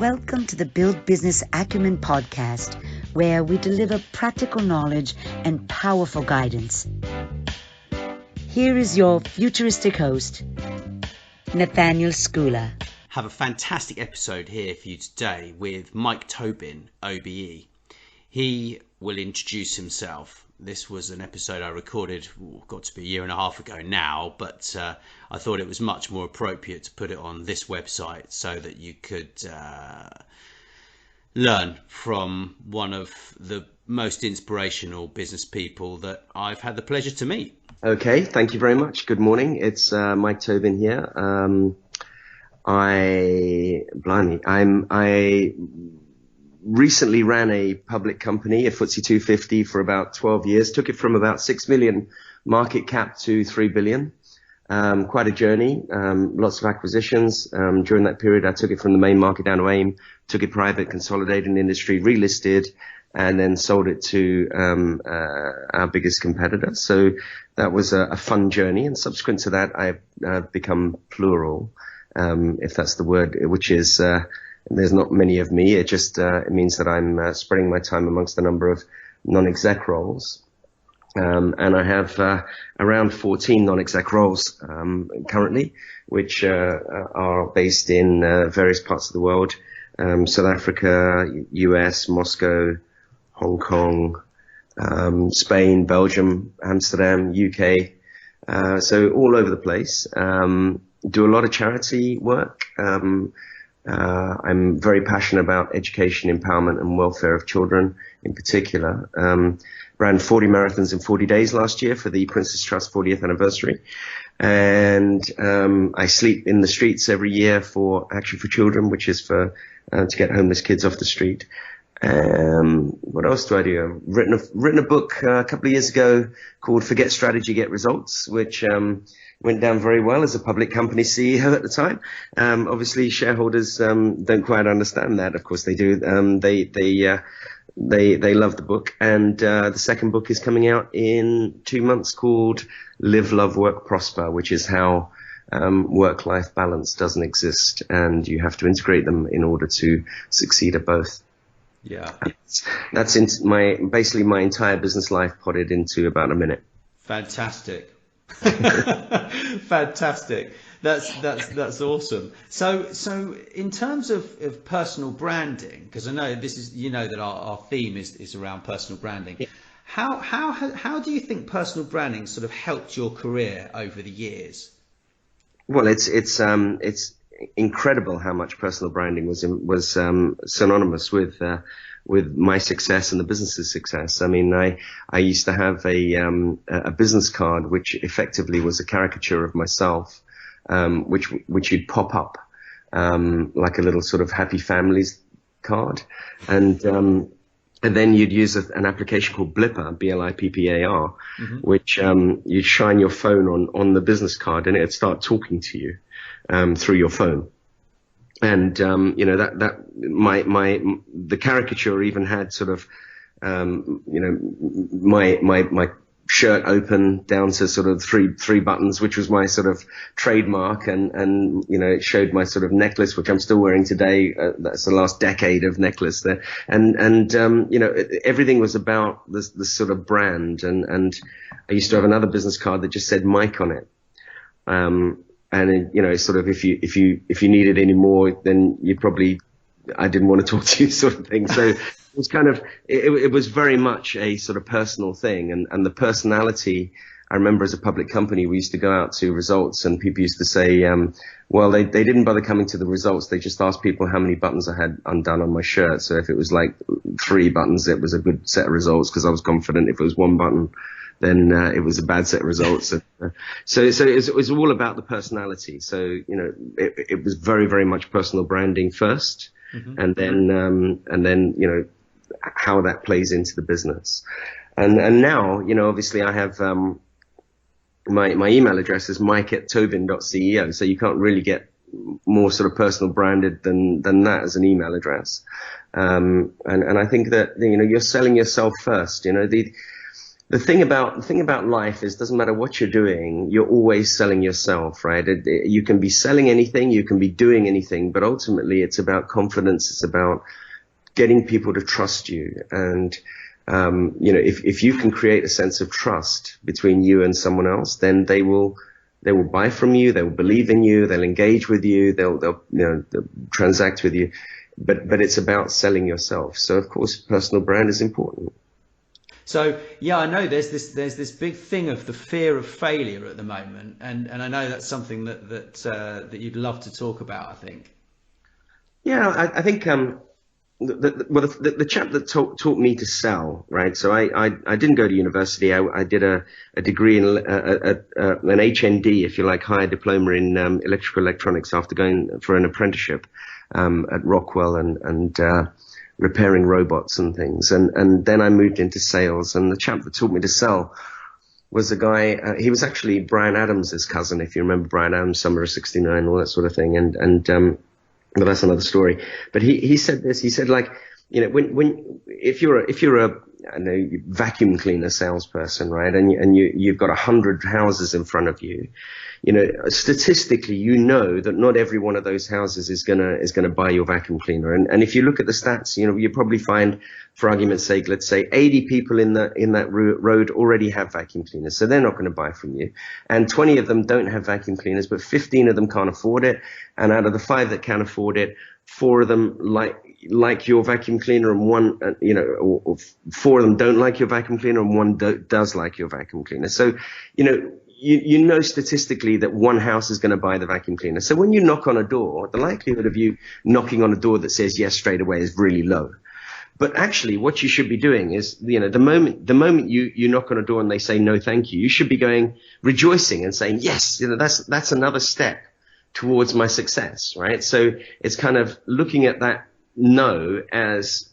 Welcome to the Build Business Acumen podcast, where we deliver practical knowledge and powerful guidance. Here is your futuristic host, Nathaniel Schooler. Have a fantastic episode here for you today with Mike Tobin, OBE. He will introduce himself. This was an episode I recorded, got to be a year and a half ago now, but I thought it was much more appropriate to put it on this website so that you could learn from one of the most inspirational business people that I've had the pleasure to meet. Okay, thank you very much. Good morning. It's Mike Tobin here. I recently ran a public company, a FTSE 250, for about 12 years. Took it from about 6 million market cap to 3 billion. Quite a journey, lots of acquisitions. During that period, I took it from the main market down to AIM, took it private, consolidated in the industry, relisted, and then sold it to our biggest competitor. So that was a fun journey. And subsequent to that, I've become plural, if that's the word, which is there's not many of me. It just it means that I'm spreading my time amongst a number of non-exec roles. And I have around 14 non-exec roles currently, which are based in various parts of the world. South Africa, US, Moscow, Hong Kong, Spain, Belgium, Amsterdam, UK. So all over the place. Do a lot of charity work. I'm very passionate about education, empowerment and welfare of children in particular. Ran 40 marathons in 40 days last year for the Princess Trust 40th anniversary. And I sleep in the streets every year for Action for Children, which is for to get homeless kids off the street. What else do I do? I've written a book a couple of years ago called Forget Strategy, Get Results, which went down very well as a public company CEO at the time. Obviously, shareholders don't quite understand that. Of course, they do. They love the book. And the second book is coming out in 2 months called Live, Love, Work, Prosper, which is how work-life balance doesn't exist, and you have to integrate them in order to succeed at both. Yeah, that's basically my entire business life potted into about a minute. Fantastic. Fantastic. That's awesome. So in terms of personal branding, because I know this is, that our theme is around personal branding. Yeah. How do you think personal branding sort of helped your career over the years? Well, it's incredible how much personal branding was synonymous with my success and the business's success. I mean, I used to have a business card which effectively was a caricature of myself, which you'd pop up like a little sort of happy families card, and then you'd use an application called Blipper, Blippar, mm-hmm. which you'd shine your phone on the business card, and it'd start talking to you through your phone. And the caricature even had sort of my shirt open down to sort of three buttons, which was my sort of trademark, and it showed my sort of necklace, which I'm still wearing today. That's the last decade of necklace there, and everything was about this sort of brand, and I used to have another business card that just said Mike on it. And sort of if you needed any more, then I didn't want to talk to you, sort of thing. So it was kind of it was very much a sort of personal thing, and the personality. I remember as a public company, we used to go out to results, and people used to say, well, they didn't bother coming to the results. They just asked people how many buttons I had undone on my shirt. So if it was like 3 buttons, it was a good set of results because I was confident. If it was 1 button, then it was a bad set of results. So it was all about the personality. So, it was very, very much personal branding first, mm-hmm. and then, how that plays into the business. And now, obviously I have, my email address is mike@tobin.ceo. So you can't really get more sort of personal branded than that as an email address. And I think that, you're selling yourself first. The the thing about life is, doesn't matter what you're doing, you're always selling yourself, right? You can be selling anything, you can be doing anything, but ultimately it's about confidence. It's about getting people to trust you. And, if you can create a sense of trust between you and someone else, then they will buy from you, they will believe in you, they'll engage with you, they'll transact with you. But it's about selling yourself. So of course, personal brand is important. So yeah, I know there's this big thing of the fear of failure at the moment, and I know that's something that you'd love to talk about, I think. Yeah, I think the chap that taught me to sell, right? So I didn't go to university. I did a degree in an HND, if you like, higher diploma in electrical electronics after going for an apprenticeship at Rockwell and repairing robots and things. And then I moved into sales, and the chap that taught me to sell was a guy, he was actually Bryan Adams' cousin, if you remember Bryan Adams, Summer of '69, all that sort of thing. Well, that's another story. But he said this, he said, like, if you're a I know, vacuum cleaner salesperson, right? And you've got 100 houses in front of you. Statistically, that not every one of those houses is gonna buy your vacuum cleaner. And if you look at the stats, you probably find, for argument's sake, let's say 80 people in that road already have vacuum cleaners, so they're not going to buy from you. And 20 of them don't have vacuum cleaners, but 15 of them can't afford it. And out of the 5 that can afford it, 4 of them like your vacuum cleaner, and 1, or 4 of them don't like your vacuum cleaner, and 1 does like your vacuum cleaner. So, statistically that 1 house is going to buy the vacuum cleaner. So when you knock on a door, the likelihood of you knocking on a door that says yes straight away is really low. But actually what you should be doing is, the moment you knock on a door and they say no thank you, you should be rejoicing and saying, yes, that's another step towards my success, right? So it's kind of looking at that no as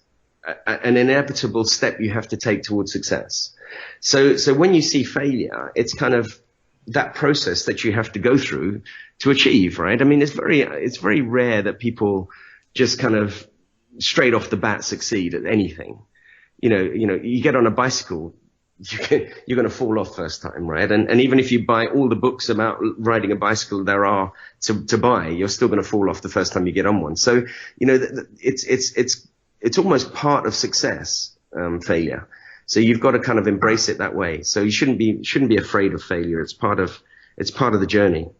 an inevitable step you have to take towards success. So when you see failure, it's kind of that process that you have to go through to achieve, right? I mean, it's very rare that people just kind of straight off the bat succeed at anything. You get on a bicycle, you're going to fall off first time, right? And even if you buy all the books about riding a bicycle there are to buy, you're still going to fall off the first time you get on one. So, it's almost part of success, failure. So you've got to kind of embrace it that way. So you shouldn't be afraid of failure. It's part of the journey.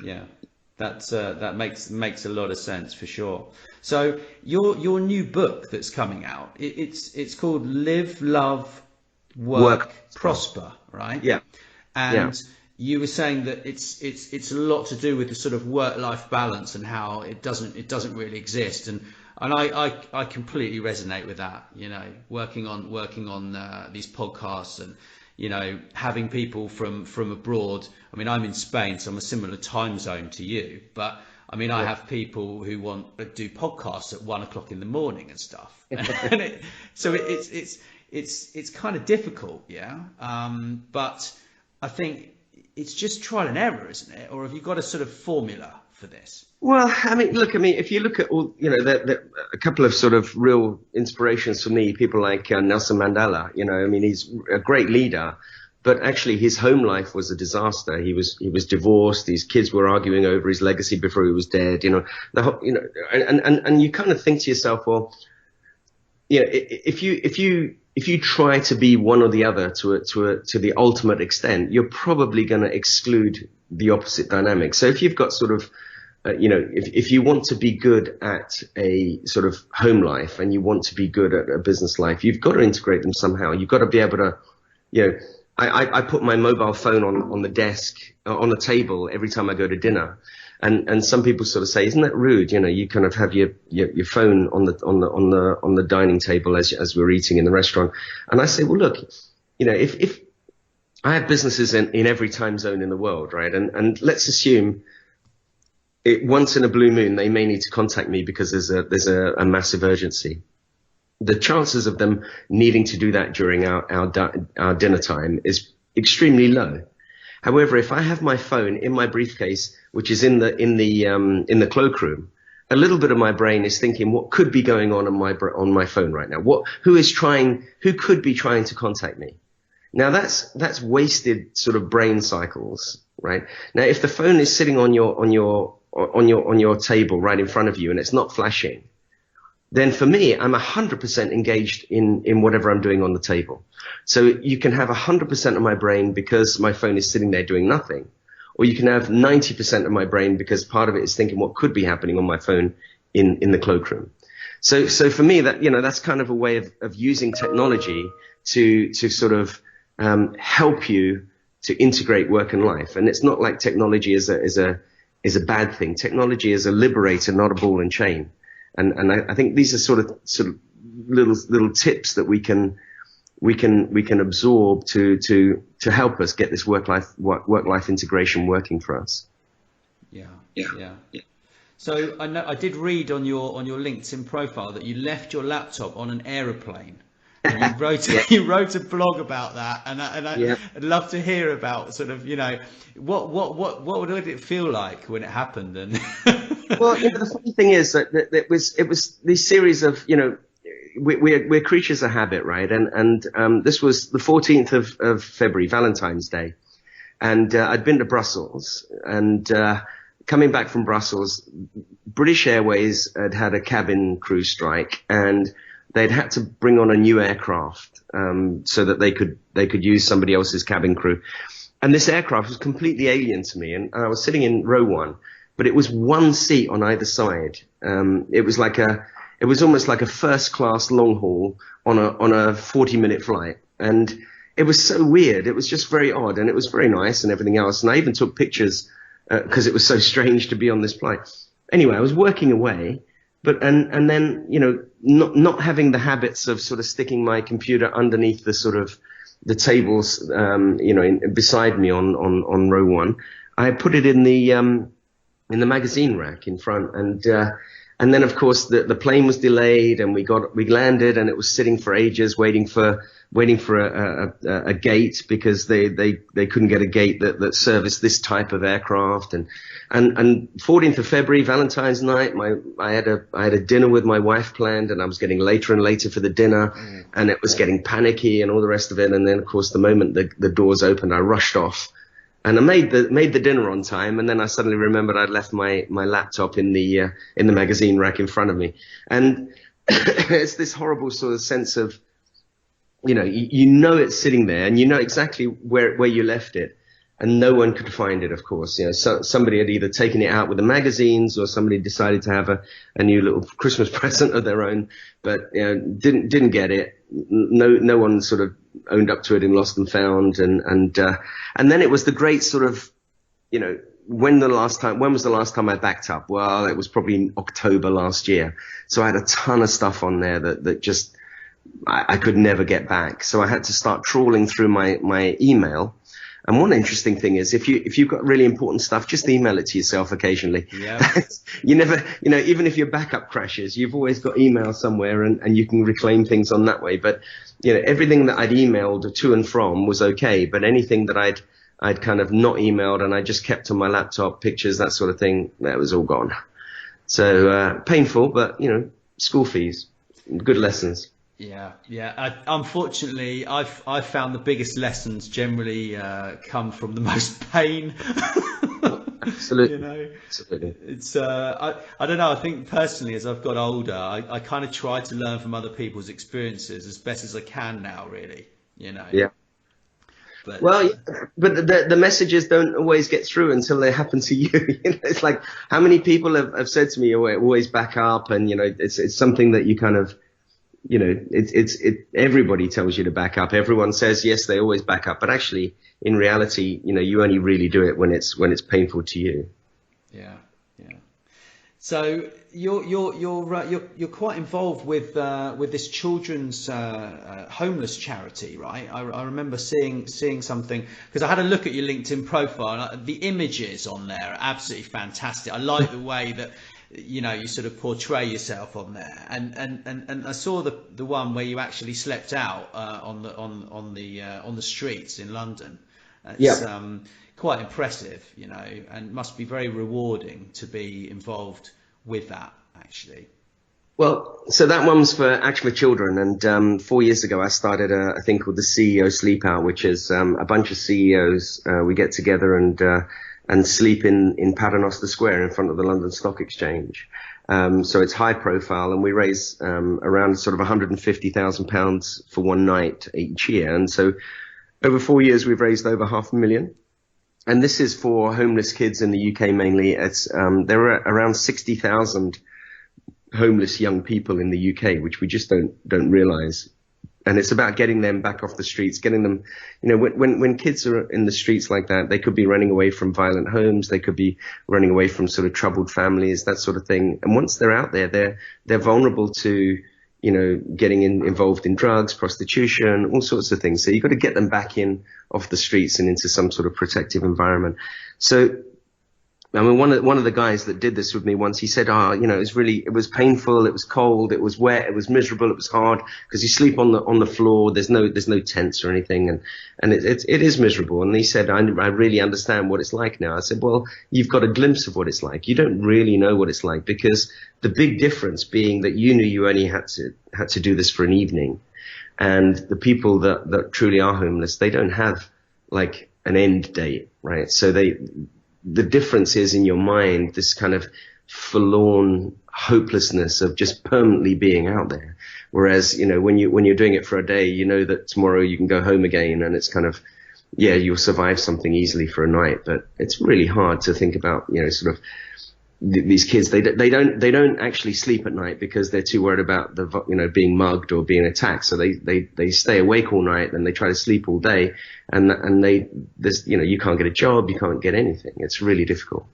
Yeah. That makes a lot of sense for sure. So your new book that's coming out, it's called Live, Love, Work, Prosper, right? Yeah. And you were saying that it's a lot to do with the sort of work-life balance and how it doesn't really exist. And I completely resonate with that. Working on these podcasts and having people from abroad. I mean, I'm in Spain, so I'm a similar time zone to you. But I mean, I have people who want to do podcasts at 1 o'clock in the morning and stuff. So it's kind of difficult, yeah. But I think it's just trial and error, isn't it? Or have you got a sort of formula for this? Well, if you look at all, a couple of sort of real inspirations for me, people like Nelson Mandela, he's a great leader, but actually his home life was a disaster. He was divorced. His kids were arguing over his legacy before he was dead, and you kind of think to yourself, well, if you try to be one or the other to the ultimate extent, you're probably going to exclude the opposite dynamic. So if you've got sort of if you want to be good at a sort of home life and you want to be good at a business life, you've got to integrate them somehow. You've got to be able to, I put my mobile phone on the desk, on the table every time I go to dinner. And some people sort of say, isn't that rude? You kind of have your phone on the dining table as we're eating in the restaurant. And I say, well, look, if I have businesses in every time zone in the world, right? And let's assume once in a blue moon, they may need to contact me because there's a massive urgency. The chances of them needing to do that during our dinner time is extremely low. However, if I have my phone in my briefcase, which is in the cloakroom, a little bit of my brain is thinking what could be going on my phone right now. Who could be trying to contact me? Now that's wasted sort of brain cycles, right? Now, if the phone is sitting on your table right in front of you and it's not flashing, then for me, I'm 100% engaged in whatever I'm doing on the table. So you can have 100% of my brain because my phone is sitting there doing nothing. Or you can have 90% of my brain because part of it is thinking what could be happening on my phone in the cloakroom. So for me, that's kind of a way of using technology to sort of help you to integrate work and life. And it's not like technology is a bad thing. Technology is a liberator, not a ball and chain. And I think these are sort of little tips that we can absorb to help us get this work life integration working for us. Yeah. So I did read on your LinkedIn profile that you left your laptop on an aeroplane. And you wrote a blog about that, and I'd love to hear about sort of, what did it feel like when it happened? And well, the funny thing is that it was this series of, we're creatures of habit, right? And this was the 14th of February, Valentine's Day, and I'd been to Brussels, and coming back from Brussels, British Airways had a cabin crew strike, and they'd had to bring on a new aircraft so that they could use somebody else's cabin crew. And this aircraft was completely alien to me, and I was sitting in row one, but it was one seat on either side. It was almost like a first class long haul on a 40-minute flight, and it was so weird. It was just very odd, and it was very nice and everything else. And I even took pictures because it was so strange to be on this flight. Anyway, I was working away. But and then not having the habits of sort of sticking my computer underneath the sort of the tables beside me on row one, I put it in the magazine rack in front, and then of course the plane was delayed, and we landed, and it was sitting for ages waiting for a gate because they couldn't get a gate that serviced this type of aircraft. And 14th of February, Valentine's night, I had a dinner with my wife planned, and I was getting later and later for the dinner, and it was getting panicky and all the rest of it. And then of course the moment the doors opened, I rushed off, and I made the dinner on time. And then I suddenly remembered I'd left my laptop in the magazine rack in front of me, and it's this horrible sort of sense of, it's sitting there, and exactly where you left it, and no one could find it, of course. So somebody had either taken it out with the magazines, or somebody decided to have a new little Christmas present of their own, but didn't get it. No one sort of owned up to it in Lost and Found, and then it was the great sort of, when was the last time I backed up? Well, it was probably in October last year. So I had a ton of stuff on there that just I could never get back. So I had to start trawling through my email. And one interesting thing is if you've got really important stuff, just email it to yourself occasionally. Yeah. You never, even if your backup crashes, you've always got email somewhere, and you can reclaim things on that way. But, everything that I'd emailed to and from was okay. But anything that I'd kind of not emailed and I just kept on my laptop, pictures, that sort of thing, that was all gone. So, painful, but, school fees, good lessons. Yeah. Unfortunately, I've found the biggest lessons generally come from the most pain. Absolutely. Absolutely. It's I don't know. I think personally, as I've got older, I kind of try to learn from other people's experiences as best as I can now. Really, Yeah. But the messages don't always get through until they happen to you. It's like how many people have said to me, always back up, and it's something that you kind of. Everybody tells you to back up. Everyone says, yes, they always back up. But actually, in reality, you only really do it when it's painful to you. Yeah. So you're quite involved with this children's homeless charity, right? I remember seeing something, because I had a look at your LinkedIn profile, and the images on there are absolutely fantastic. I like the way that you sort of portray yourself on there, and I saw the one where you actually slept out on the streets in London. It's quite impressive, and must be very rewarding to be involved with that. actually? Well, so that one was for Action for Children, and 4 years ago I started a thing called the CEO Sleep Out, which is a bunch of CEOs. We get together and sleep in Paternoster Square in front of the London Stock Exchange. So it's high profile, and we raise around sort of £150,000 for one night each year. And so over 4 years we've raised over £500,000. And this is for homeless kids in the UK mainly. There are around 60,000 homeless young people in the UK, which we just don't realize. And it's about getting them back off the streets, getting them, when kids are in the streets like that, they could be running away from violent homes. They could be running away from sort of troubled families, that sort of thing. And once they're out there, they're vulnerable to, getting involved in drugs, prostitution, all sorts of things. So you've got to get them back in off the streets and into some sort of protective environment. So I mean, one of the guys that did this with me once, he said, it was painful, it was cold, it was wet, it was miserable, it was hard, because you sleep on the floor, there's no tents or anything, and it is miserable. And he said, I really understand what it's like now. I said, well, you've got a glimpse of what it's like. You don't really know what it's like, because the big difference being that you knew you only had to do this for an evening, and the people that truly are homeless, they don't have like an end date, right? So the difference is in your mind, this kind of forlorn hopelessness of just permanently being out there. Whereas, when you're doing it for a day, you know that tomorrow you can go home again, and it's kind of, you'll survive something easily for a night. But it's really hard to think about, sort of these kids. They don't actually sleep at night because they're too worried about being mugged or being attacked. So they stay awake all night, and they try to sleep all day, and you can't get a job, you can't get anything. It's really difficult.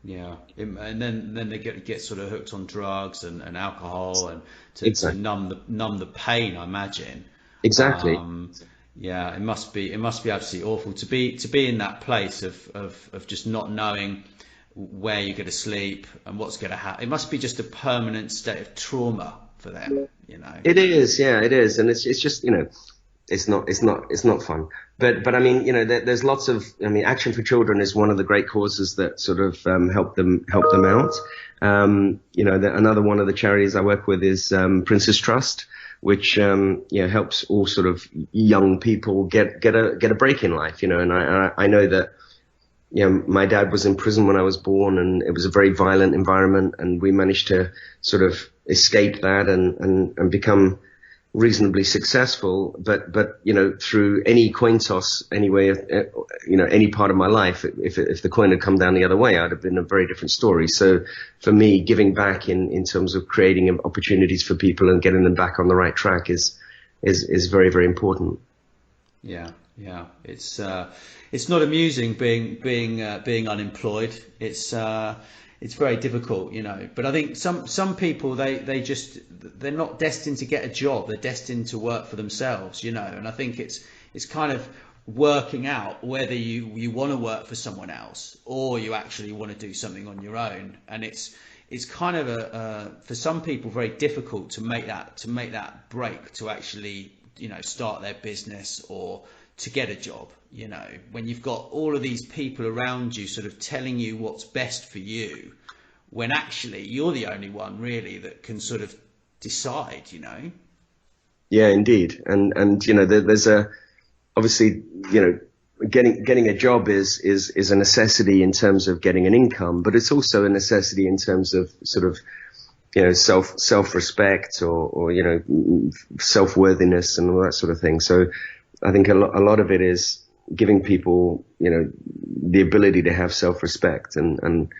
Yeah, and then they get sort of hooked on drugs and alcohol, and to Exactly. numb the pain, I imagine. Exactly. Yeah, it must be absolutely awful to be in that place of just not knowing where you're going to sleep and what's going to happen. It must be just a permanent state of trauma for them, It is, yeah, it is, and it's just it's not fun. But I mean, there's lots of, Action for Children is one of the great causes that sort of help them out. Another one of the charities I work with is Prince's Trust, which helps all sort of young people get a break in life. And I know that. My dad was in prison when I was born, and it was a very violent environment, and we managed to sort of escape that and become reasonably successful. But through any coin toss, anyway, any part of my life, if the coin had come down the other way, I'd have been a very different story. So for me, giving back in terms of creating opportunities for people and getting them back on the right track is very, very important. Yeah. It's not amusing being unemployed. It's very difficult, But I think some people they're not destined to get a job. They're destined to work for themselves, And I think it's kind of working out whether you want to work for someone else or you actually want to do something on your own. And it's kind of for some people very difficult to make that break to actually start their business or to get a job, when you've got all of these people around you sort of telling you what's best for you, when actually you're the only one really that can sort of decide, Yeah, indeed. And there's obviously, getting a job is a necessity in terms of getting an income, but it's also a necessity in terms of sort of, self-respect or self-worthiness and all that sort of thing. So I think a lot of it is giving people, the ability to have self-respect and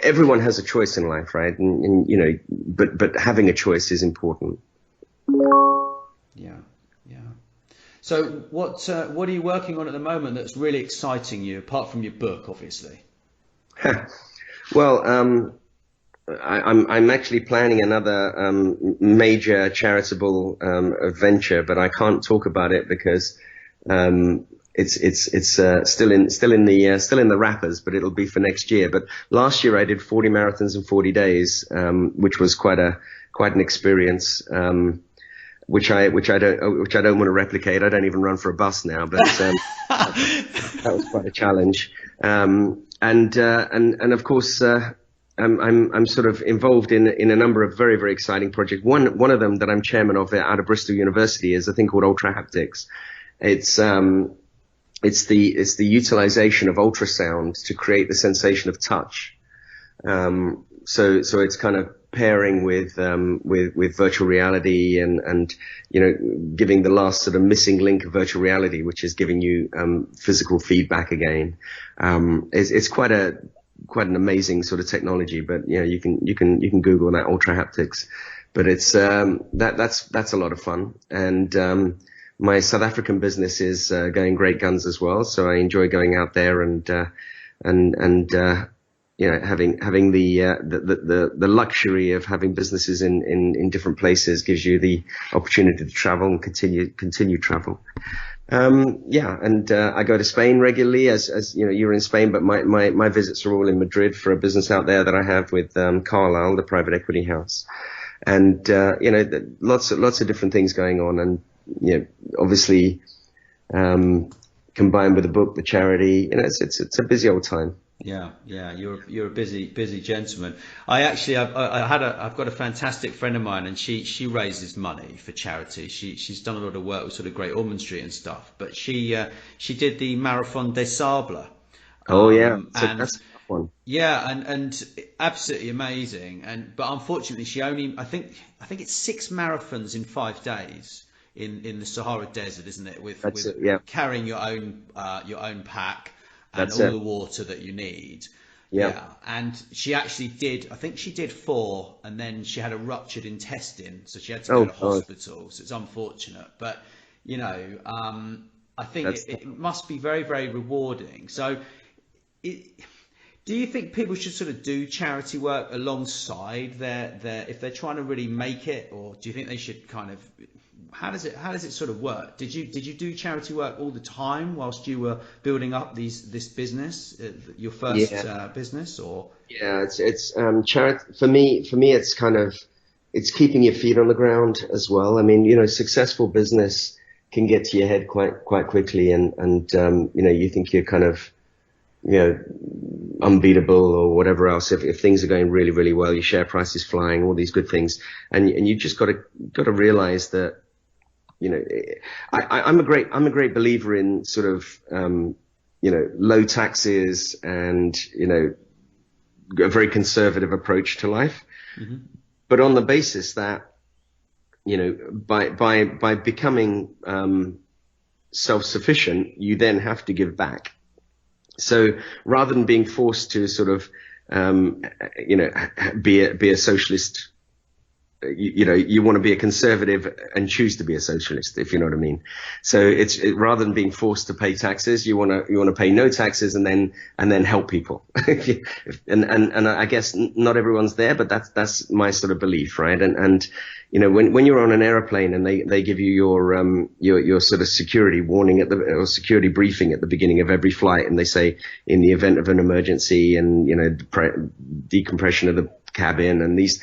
everyone has a choice in life, right? And but having a choice is important. Yeah. So what are you working on at the moment that's really exciting you, apart from your book, obviously? Well, I'm actually planning another major charitable venture, but I can't talk about it because it's still in the wrappers, but it'll be for next year. But last year I did 40 marathons in 40 days, which was quite an experience, which I don't want to replicate. I don't even run for a bus now, but that was quite a challenge. And of course. I'm sort of involved in a number of very, very exciting projects. One of them that I'm chairman of out of Bristol University is a thing called ultra haptics. It's the utilization of ultrasound to create the sensation of touch. So it's kind of pairing with virtual reality and giving the last sort of missing link of virtual reality, which is giving you physical feedback again. It's quite an amazing sort of technology, but you can Google that ultra haptics, but it's that's a lot of fun. And my South African business is going great guns as well, so I enjoy going out there and having the luxury of having businesses in different places gives you the opportunity to travel and continue travel. I go to Spain regularly, as you're in Spain, but my visits are all in Madrid for a business out there that I have with Carlyle, the private equity house, and lots of different things going on, and obviously combined with the book, the charity, it's a busy old time. Yeah, you're a busy gentleman. I've got a fantastic friend of mine, and she raises money for charity. She's done a lot of work with sort of Great Ormond Street and stuff, but she did the Marathon des Sables. Oh yeah, so that's a tough one. Yeah, and absolutely amazing. But unfortunately, she only I think it's 6 marathons in 5 days in the Sahara Desert, isn't it? With carrying your own pack. And all the water that you need. Yeah. And she actually did, I think she did 4, and then she had a ruptured intestine, so she had to go to hospital. So it's unfortunate. But, I think it must be very, very rewarding. So do you think people should sort of do charity work alongside their if they're trying to really make it, or do you think they should kind of, how does it sort of work? Did you do charity work all the time whilst you were building up this business, your first business, or? Yeah, it's charity for me. It's kind of, it's keeping your feet on the ground as well. I mean, successful business can get to your head quite quickly, and you think you're kind of, unbeatable or whatever else. If things are going really, really well, your share price is flying, all these good things, and you just got to realize that. I'm a great believer in sort of, low taxes and, a very conservative approach to life. Mm-hmm. But on the basis that, by becoming, self-sufficient, you then have to give back. So rather than being forced to sort of, be a socialist, you want to be a conservative and choose to be a socialist, if you know what I mean. So rather than being forced to pay taxes, you want to pay no taxes and then help people. and I guess not everyone's there, but that's my sort of belief, right? And when you're on an airplane and they give you your sort of security warning or security briefing at the beginning of every flight, and they say in the event of an emergency and decompression of the cabin, and these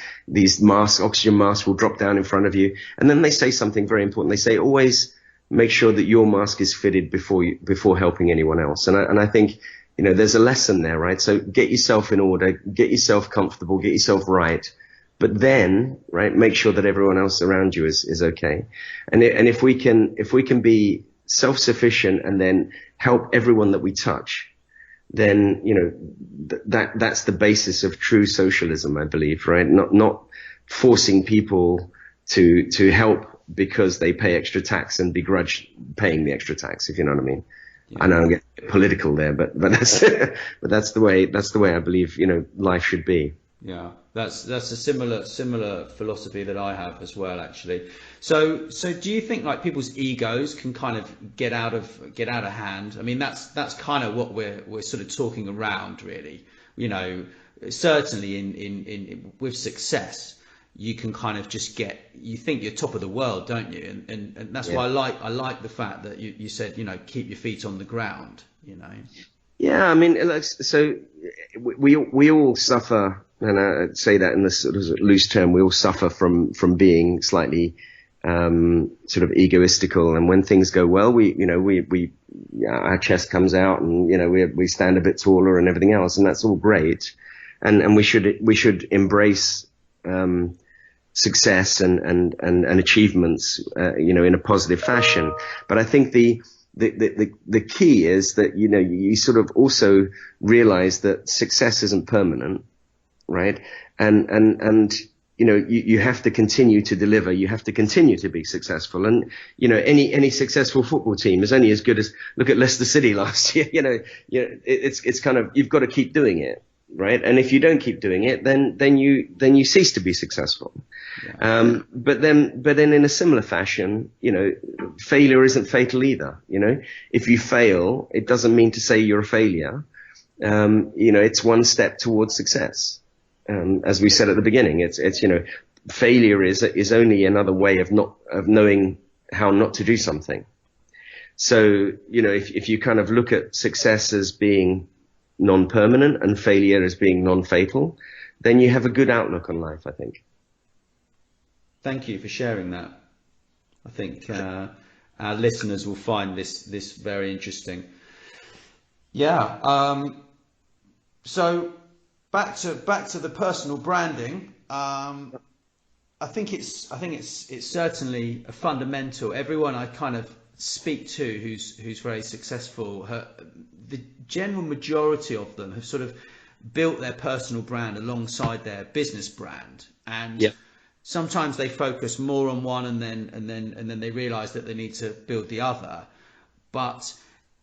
masks, oxygen masks, will drop down in front of you, and then they say something very important. They say always make sure that your mask is fitted before helping anyone else. And I think there's a lesson there, right? So get yourself in order, get yourself comfortable, get yourself right, but then make sure that everyone else around you is okay. And if we can be self-sufficient and then help everyone that we touch, then that's the basis of true socialism, I believe, right? Not forcing people to help because they pay extra tax and begrudge paying the extra tax, if you know what I mean. Yeah. I know I'm getting political there, but that's that's the way I believe life should be. Yeah, that's a similar philosophy that I have as well, actually. So do you think like people's egos can kind of get out of hand? I mean, that's kind of what we're sort of talking around, really. Certainly in with success, you can kind of just you think you're top of the world, don't you? And that's why I like the fact that you said keep your feet on the ground. Yeah, I mean, so we all suffer. And I say that in this sort of loose term, we all suffer from being slightly sort of egoistical. And when things go well, our chest comes out, and we stand a bit taller and everything else, and that's all great. and we should embrace success and achievements, in a positive fashion. But I think the key is that, you sort of also realize that success isn't permanent, right? And you have to continue to deliver. You have to continue to be successful. And, any successful football team is only as good as, look at Leicester City last year. It's kind of, you've got to keep doing it. Right. And if you don't keep doing it, then you cease to be successful. Yeah. But then in a similar fashion, failure isn't fatal either. If you fail, it doesn't mean to say you're a failure. It's one step towards success. As we said at the beginning, it's failure is only another way of knowing how not to do something. So, if you kind of look at success as being non-permanent and failure as being non-fatal, then you have a good outlook on life, I think. Thank you for sharing that. I think our listeners will find this very interesting. Yeah. So back to the personal branding. I think it's certainly a fundamental. Everyone I kind of speak to who's very successful, the general majority of them have sort of built their personal brand alongside their business brand, and sometimes they focus more on one and then they realize that they need to build the other. But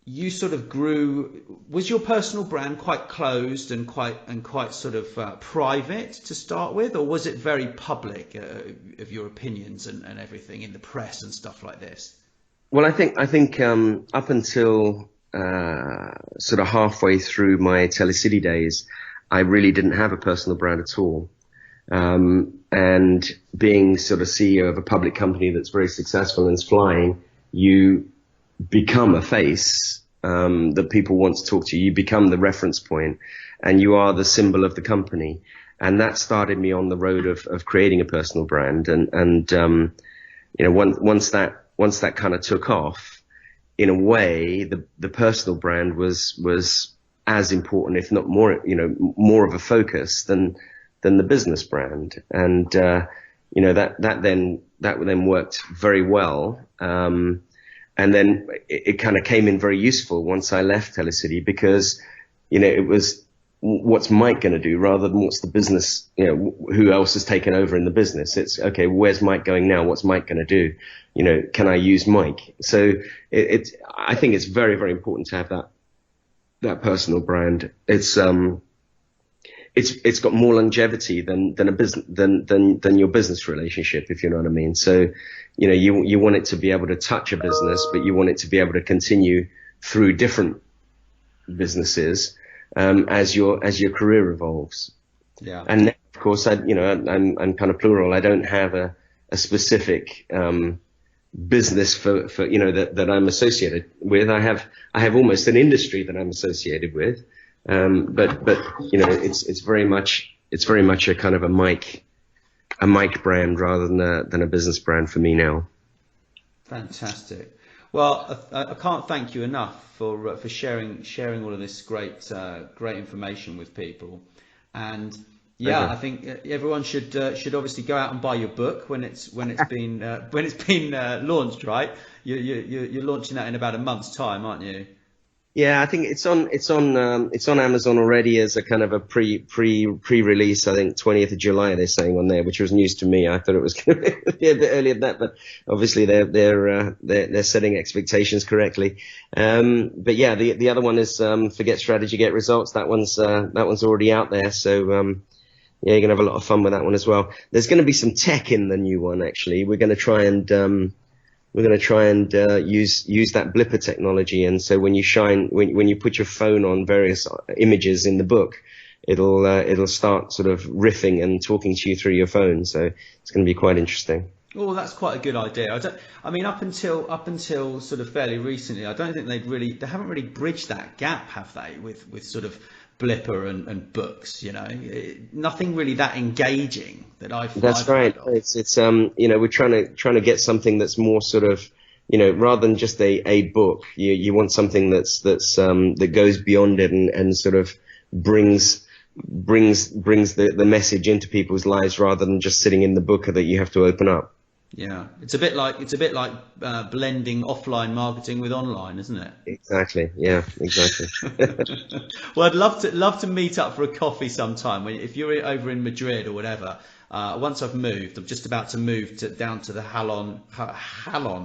you sort of grew. Was your personal brand quite closed and quite sort of private to start with, or was it very public of your opinions and everything in the press and stuff like this? Well, I think up until sort of halfway through my Telecity days, I really didn't have a personal brand at all. And being sort of CEO of a public company that's very successful and is flying, you become a face that people want to talk to. You become the reference point, and you are the symbol of the company. And that started me on the road of creating a personal brand. And once that kind of took off, in a way, the personal brand was as important, if not more, more of a focus than the business brand. And, that then worked very well. And then it kind of came in very useful once I left Telecity, because, it was, what's Mike going to do rather than what's the business, who else has taken over in the business. It's okay, where's Mike going now? What's Mike going to do? Can I use Mike? So I think it's very, very important to have that personal brand. It's got more longevity than a business, than your business relationship, if you know what I mean. So, you want it to be able to touch a business, but you want it to be able to continue through different businesses, as your career evolves. Yeah. And of course, I'm kind of plural. I don't have a specific, business for that I'm associated with. I have almost an industry that I'm associated with. But it's very much a kind of a Mike brand rather than a business brand for me now. Fantastic. Well, I can't thank you enough for sharing all of this great information with people. And I think everyone should obviously go out and buy your book when it's been launched, right? You're launching that in about a month's time, aren't you? Yeah, I think it's on Amazon already as a kind of a pre-release. I think 20th of July they're saying on there, which was news to me. I thought it was going to be a bit earlier than that, but obviously they're setting expectations correctly. But yeah, the other one is Forget Strategy, Get Results. That one's already out there. So yeah, you're gonna have a lot of fun with that one as well. There's going to be some tech in the new one. Actually, we're going to try and use that blipper technology, and so when you put your phone on various images in the book, it'll start sort of riffing and talking to you through your phone. So it's going to be quite interesting. Oh, that's quite a good idea. I mean, up until sort of fairly recently, I don't think they haven't really bridged that gap, have they? With sort of blipper and books, nothing really that engaging that I've. That's right. It's we're trying to get something that's more sort of, rather than just a book. You want something that goes beyond it and sort of brings brings the message into people's lives rather than just sitting in the book that you have to open up. Yeah, it's a bit like blending offline marketing with online, isn't it? Exactly. Yeah, exactly. Well, I'd love to meet up for a coffee sometime. If you're over in Madrid or whatever. Once I've moved, I'm just about to move down to the Halon,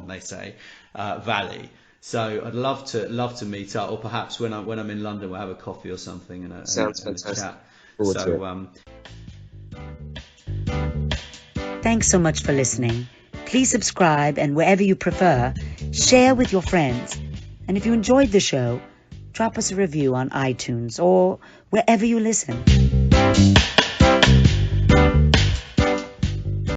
they say, Valley. So I'd love to meet up, or perhaps when I'm in London, we'll have a coffee or something and Sounds a fantastic. chat. Forward to it. Thanks so much for listening. Please subscribe, and wherever you prefer, share with your friends. And if you enjoyed the show, drop us a review on iTunes or wherever you listen.